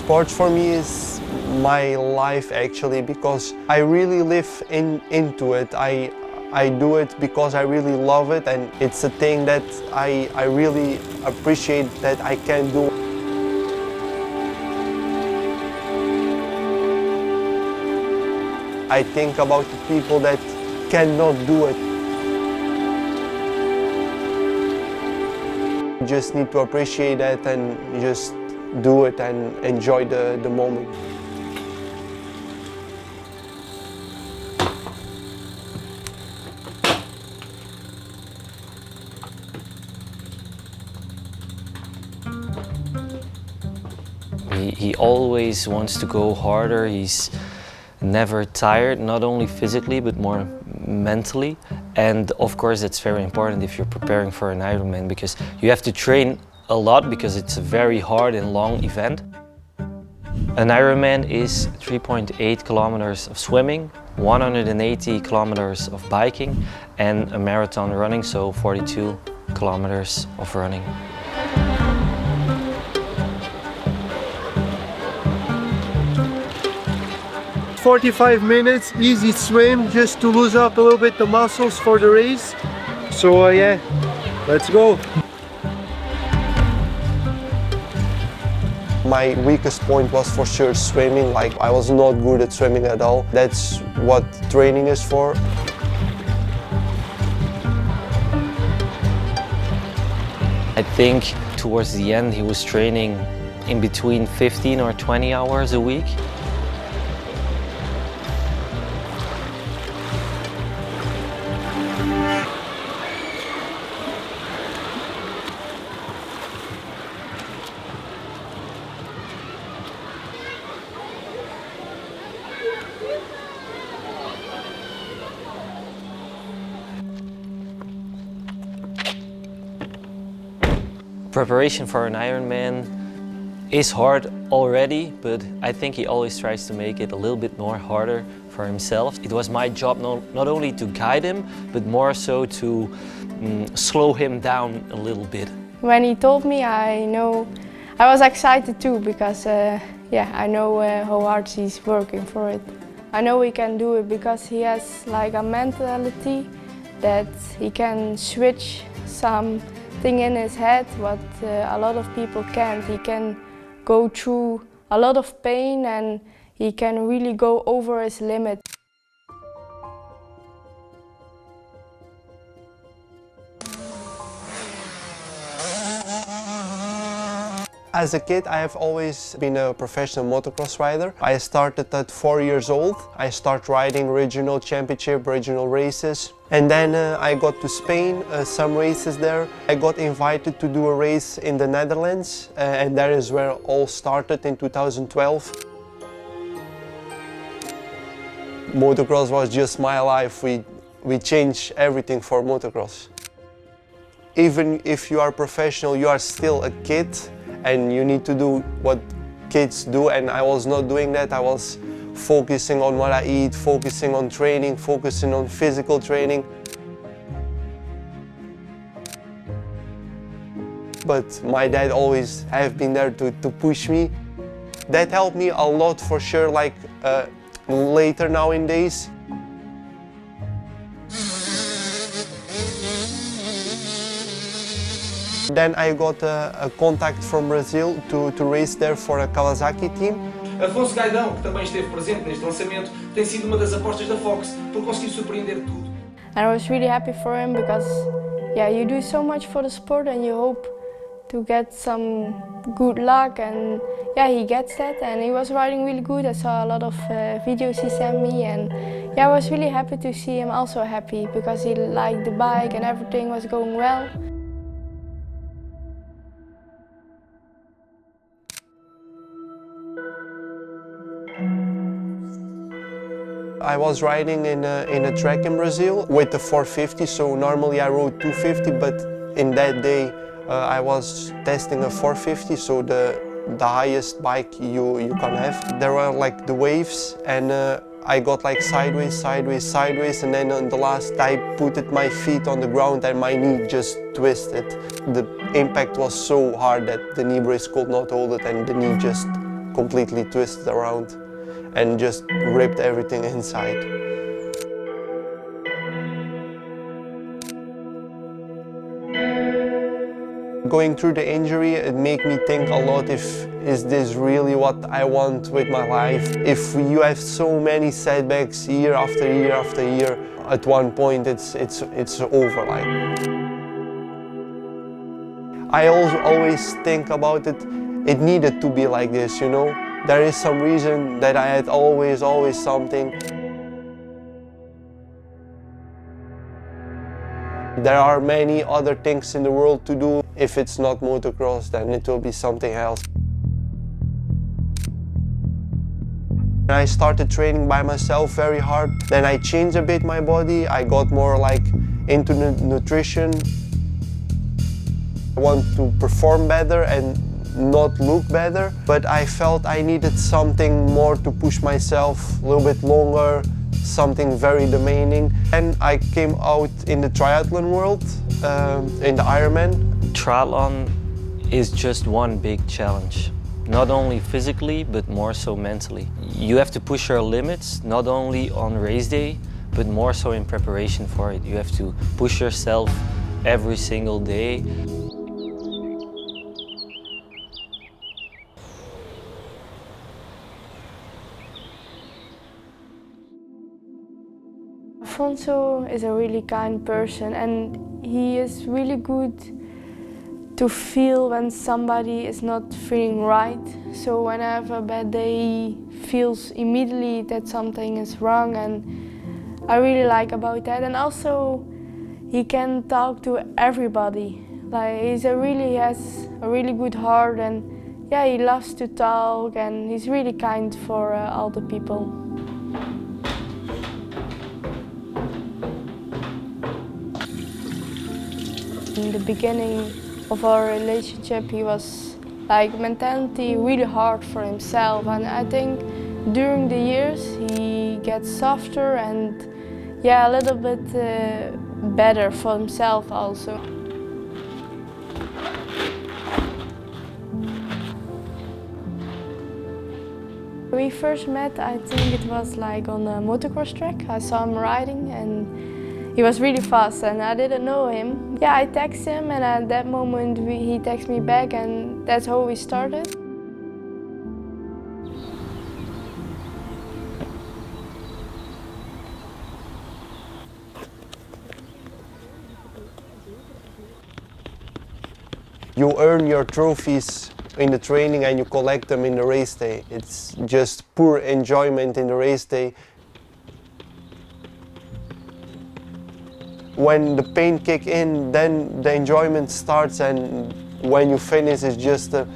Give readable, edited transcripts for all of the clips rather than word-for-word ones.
Sport for me is my life actually, because I really live into it. I do it because I really love it, and it's a thing that I really appreciate that I can do. I think about the people that cannot do it. You just need to appreciate that and just do it and enjoy the moment. He always wants to go harder. He's never tired, not only physically but more mentally. And of course it's very important if you're preparing for an Ironman, because you have to train a lot because it's a very hard and long event. An Ironman is 3.8 kilometers of swimming, 180 kilometers of biking, and a marathon running, so 42 kilometers of running. "45 minutes, easy swim, just to lose up a little bit the muscles for the race." So yeah, let's go. My weakest point was for sure swimming. Like, I was not good at swimming at all. That's what training is for. I think towards the end he was training in between 15 or 20 hours a week. Preparation for an Ironman is hard already, but I think he always tries to make it a little bit more harder for himself. It was my job not only to guide him, but more so to slow him down a little bit. When he told me, I was excited too, because I know how hard he's working for it. I know he can do it because he has like a mentality that he can switch something in his head what a lot of people can't. He can go through a lot of pain and he can really go over his limit. As a kid, I have always been a professional motocross rider. I started at 4 years old. I started riding regional championship, regional races. And then I got to Spain, some races there. I got invited to do a race in the Netherlands, and that is where it all started in 2012. Motocross was just my life. We changed everything for motocross. Even if you are professional, you are still a kid, and you need to do what kids do, and I was not doing that. I was focusing on what I eat, focusing on training, focusing on physical training. But my dad always have been there to push me. That helped me a lot for sure, like later nowadays. Then I got a contact from Brazil to race there for a Kawasaki team. Afonso Gaidao, que também esteve presente neste lançamento, tem sido uma das apostas da Fox por conseguir surpreender tudo. And I was really happy for him because, yeah, you do so much for the sport and you hope to get some good luck, and yeah, he gets that, and he was riding really good. I saw a lot of videos he sent me, and yeah, I was really happy to see him also happy because he liked the bike and everything was going well. I was riding in a track in Brazil with the 450, so normally I rode 250, but in that day I was testing a 450, so the highest bike you can have. There were like the waves, and I got like sideways, sideways, sideways, and then on the last I put my feet on the ground and my knee just twisted. The impact was so hard that the knee brace could not hold it, and the knee just completely twisted around and just ripped everything inside. Going through the injury, it made me think a lot is this really what I want with my life? If you have so many setbacks year after year after year, at one point it's over. Like, I also always think about it, it needed to be like this, you know? There is some reason that I had always something. There are many other things in the world to do. If it's not motocross, then it will be something else. I started training by myself very hard. Then I changed a bit my body. I got more like into nutrition. I want to perform better and not look better, but I felt I needed something more to push myself a little bit longer, something very demanding. And I came out in the triathlon world, in the Ironman. Triathlon is just one big challenge, not only physically, but more so mentally. You have to push your limits, not only on race day, but more so in preparation for it. You have to push yourself every single day. Afonso is a really kind person, and he is really good to feel when somebody is not feeling right. So when I have a bad day, he feels immediately that something is wrong, and I really like about that. And also he can talk to everybody. Like, he has a really good heart, and yeah, he loves to talk, and he's really kind for all the people. In the beginning of our relationship, he was like mentality really hard for himself, and I think during the years he gets softer and yeah, a little bit better for himself also. We first met, I think it was like on a motocross track. I saw him riding and he was really fast and I didn't know him. Yeah, I texted him and at that moment he texted me back and that's how we started. You earn your trophies in the training and you collect them in the race day. It's just pure enjoyment in the race day. When the pain kicks in, then the enjoyment starts, and when you finish, it's just an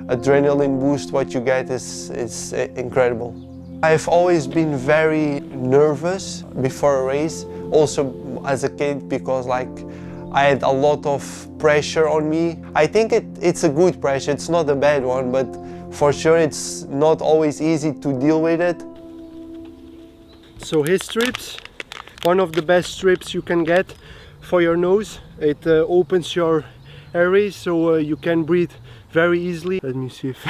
adrenaline boost. What you get is incredible. I've always been very nervous before a race, also as a kid, because like I had a lot of pressure on me. I think it's a good pressure, it's not a bad one, but for sure it's not always easy to deal with it. So his strips, one of the best strips you can get for your nose. It opens your airways so you can breathe very easily. Let me see if...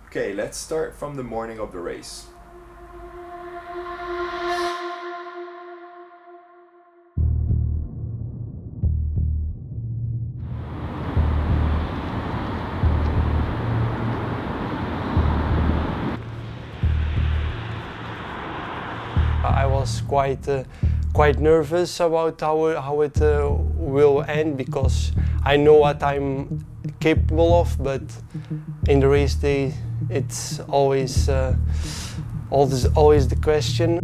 Okay, let's start from the morning of the race. I was quite nervous about how it will end, because I know what I'm capable of, but in the race day it's always the question.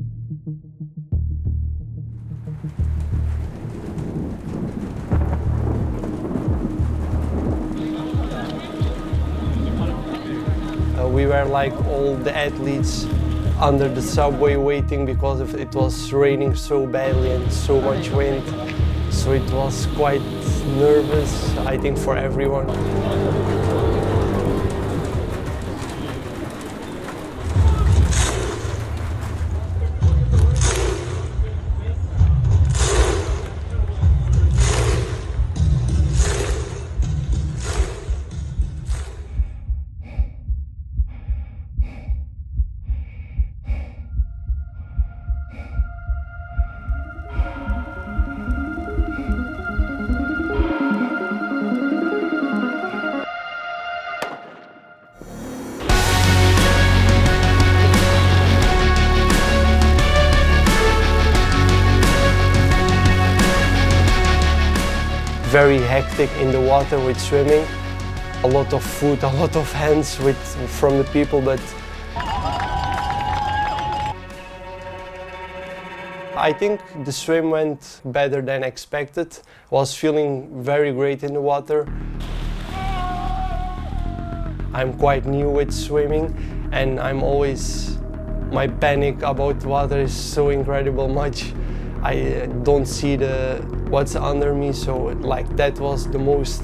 We were like all the athletes under the subway waiting because it was raining so badly and so much wind. So it was quite nervous, I think, for everyone. very hectic in the water with swimming. A lot of food, a lot of hands from the people, but I think the swim went better than expected. Was feeling very great in the water. I'm quite new with swimming and my panic about water is so incredible much. I don't see what's under me, so like that was the most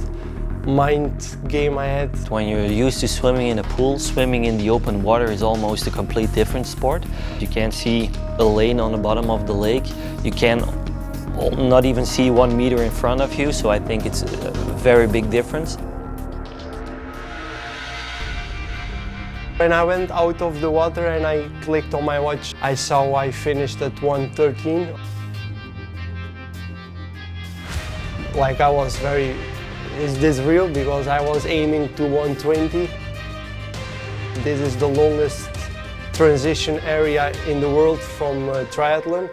mind game I had. When you're used to swimming in a pool, swimming in the open water is almost a complete different sport. You can't see a lane on the bottom of the lake. You can not even see 1 meter in front of you, so I think it's a very big difference. When I went out of the water and I clicked on my watch, I saw I finished at 1:13. Like I was very, is this real? Because I was aiming to 1:20. This is the longest transition area in the world from triathlon.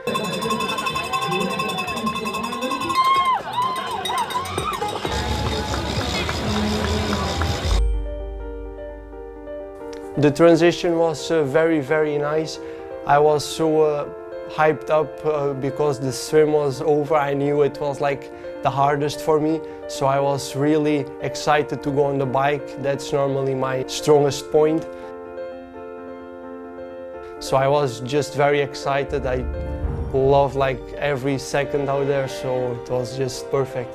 The transition was very, very nice. I was so hyped up because the swim was over. I knew it was like the hardest for me, so I was really excited to go on the bike. That's normally my strongest point. So I was just very excited. I loved like every second out there, so it was just perfect.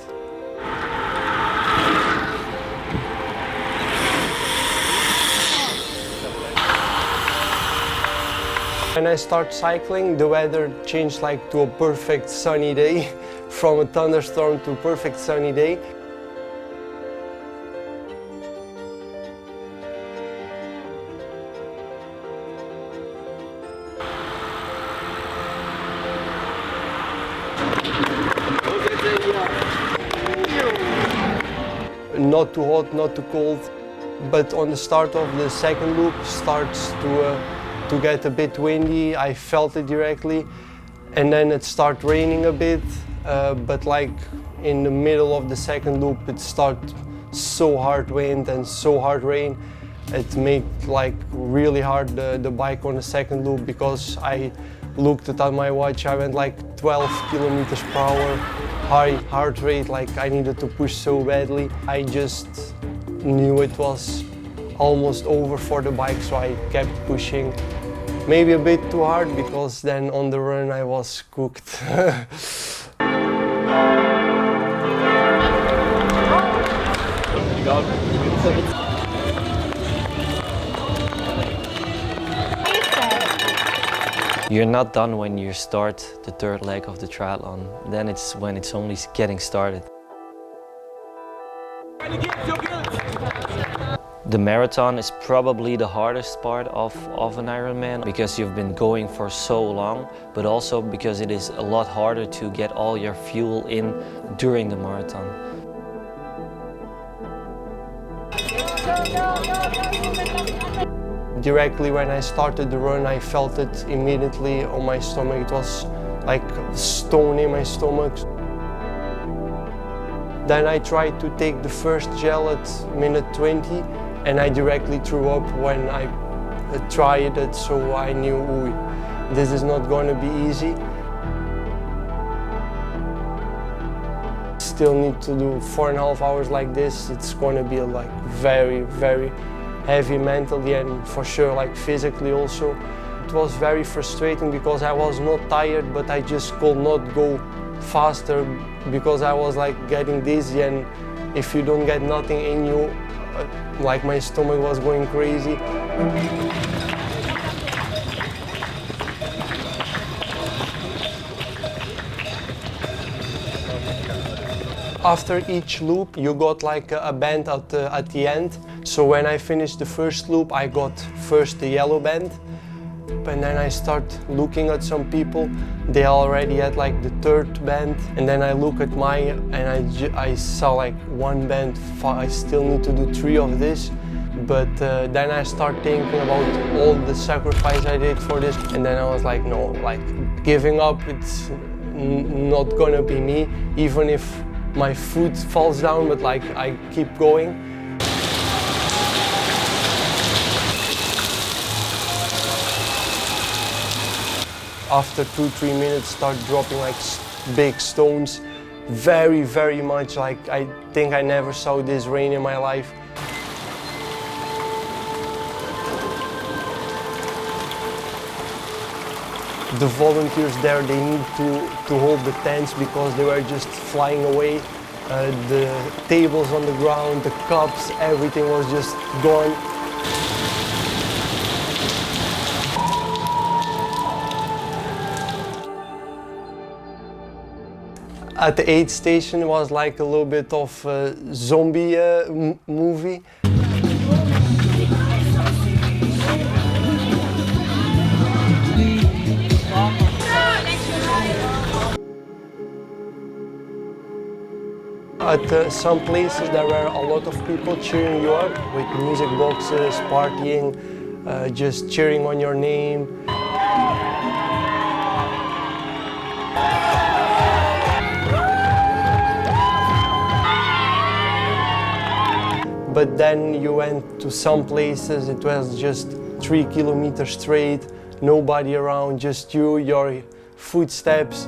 When I start cycling, the weather changed like to a perfect sunny day, from a thunderstorm to a perfect sunny day. Not too hot, not too cold, but on the start of the second loop starts to get a bit windy. I felt it directly, and then it started raining a bit, but like in the middle of the second loop it started so hard wind and so hard rain. It made like really hard the bike on the second loop, because I looked at my watch, I went like 12 kilometers per hour, high heart rate, like I needed to push so badly. I just knew it was almost over for the bike, so I kept pushing. Maybe a bit too hard, because then on the run I was cooked. You're not done when you start the third leg of the triathlon. Then it's when it's only getting started. The marathon is probably the hardest part of an Ironman, because you've been going for so long, but also because it is a lot harder to get all your fuel in during the marathon. Directly when I started the run, I felt it immediately on my stomach. It was like a stone in my stomach. Then I tried to take the first gel at minute 20, and I directly threw up when I tried it, so I knew, ooh, this is not going to be easy. Still need to do 4.5 hours like this. It's going to be like very, very heavy mentally and for sure like physically also. It was very frustrating because I was not tired, but I just could not go faster because I was like getting dizzy, and if you don't get nothing in you, like my stomach was going crazy. After each loop you got like a band at the end. So when I finished the first loop I got first the yellow band, and then I start looking at some people. They already had like the third band, and then I look at mine and I saw like one band. I still need to do 3 of this. But then I start thinking about all the sacrifice I did for this, and then I was like, no, like giving up, it's not gonna be me. Even if my foot falls down, but like I keep going. After 2-3 minutes, start dropping like big stones, very much. Like I think I never saw this rain in my life. The volunteers there, they need to hold the tents because they were just flying away. The tables on the ground, the cups, everything was just gone. At the aid station, it was like a little bit of a zombie movie. At some places there were a lot of people cheering you up with music boxes, partying, just cheering on your name. But then you went to some places, it was just 3 kilometers straight, nobody around, just you, your footsteps.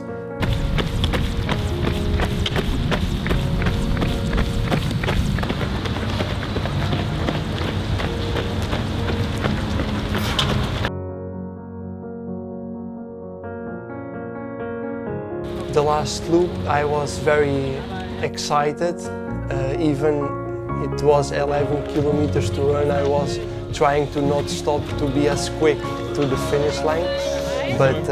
The last loop, I was very excited. Even it was 11 kilometers to run, I was trying to not stop to be as quick to the finish line. But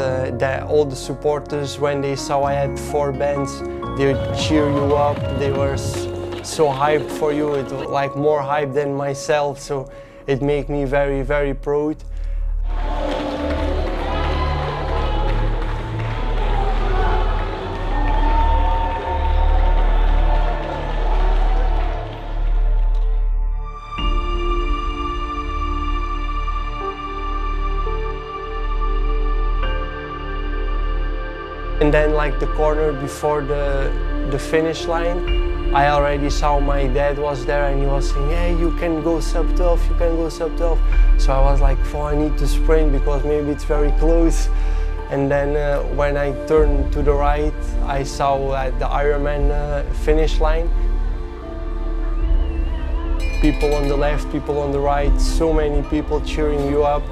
all the supporters, when they saw I had 4 bands, they would cheer you up. They were so hyped for you. It was like more hype than myself, so it made me very proud. And then like the corner before the finish line, I already saw my dad was there and he was saying, "Hey, you can go sub 12, you can go sub 12." So I was like, "Oh, I need to sprint because maybe it's very close." And then when I turned to the right, I saw the Ironman finish line. People on the left, people on the right, so many people cheering you up.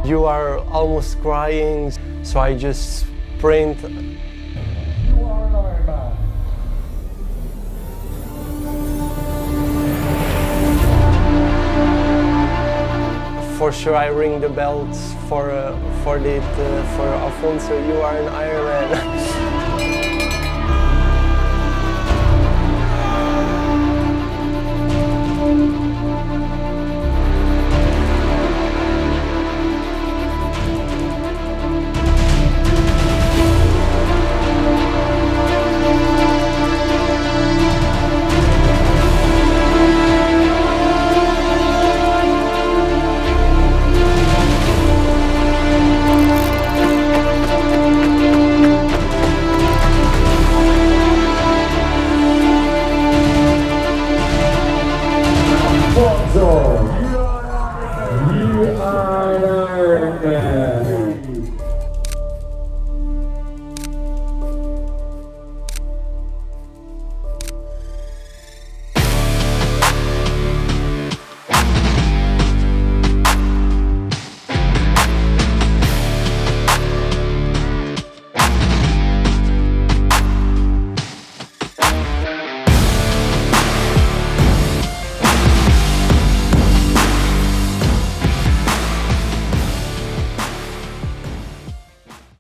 You are almost crying, so I just sprint. You are an Ironman. For sure, I ring the bells for Afonso. You are an Ironman. Afonso